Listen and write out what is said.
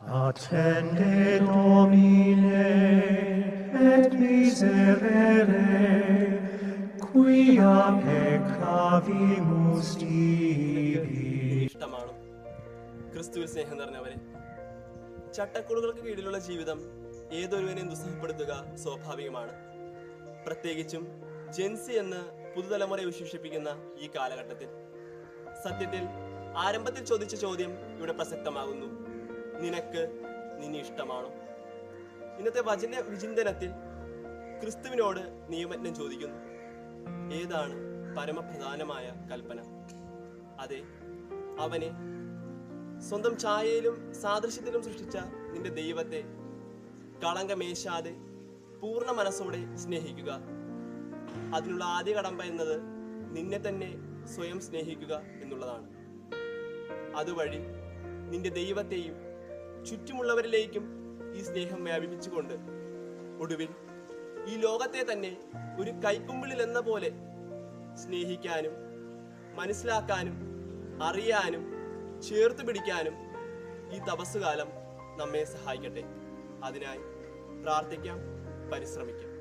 Attende Domine et miserere, quia peccavimus tibi. ഇഷ്ടമാണ് ക്രിസ്തുവിൽ സ്നേഹം നിറഞ്ഞവരെ. ചട്ടക്കൂടുകൾക്ക് കീഴിലുള്ള ജീവിതം ഏതൊരുവനെയും ദുസ്സഹപ്പെടുത്തുക സ്വാഭാവികമാണ്. പ്രത്യേകിച്ചും ജെൻസി എന്ന് പുതുതലമുറയെ വിശേഷിപ്പിക്കുന്ന ഈ കാലഘട്ടത്തിൽ. സത്യത്തിൽ ആരംഭത്തിൽ ചോദിച്ച ചോദ്യം ഇവിടെ പ്രസക്തമാകുന്നു: നിനക്ക് നിന്നെ ഇഷ്ടമാണോ? ഇന്നത്തെ വചന വിചിന്തനത്തിൽ ക്രിസ്തുവിനോട് നിയമജ്ഞൻ ചോദിക്കുന്നു, ഏതാണ് പരമപ്രധാനമായ കൽപ്പന? അതെ, അവനെ സ്വന്തം ഛായയിലും സാദൃശ്യത്തിലും സൃഷ്ടിച്ച നിന്റെ ദൈവത്തെ കളങ്കമേശാതെ പൂർണ്ണ മനസ്സോടെ സ്നേഹിക്കുക. അതിനുള്ള ആദ്യ കടമ്പ എന്നത് നിന്നെ തന്നെ സ്വയം സ്നേഹിക്കുക എന്നുള്ളതാണ്. അതുവഴി നിന്റെ ദൈവത്തെയും ചുറ്റുമുള്ളവരിലേക്കും ഈ സ്നേഹം വ്യാപിപ്പിച്ചുകൊണ്ട് ഒടുവിൽ ഈ ലോകത്തെ തന്നെ ഒരു കൈക്കുമ്പിളിൽ എന്ന പോലെ സ്നേഹിക്കാനും മനസ്സിലാക്കാനും അറിയാനും ചേർത്ത് പിടിക്കാനും ഈ തപസ്സുകാലം നമ്മെ സഹായിക്കട്ടെ. അതിനായി പ്രാർത്ഥിക്കാം, പരിശ്രമിക്കാം.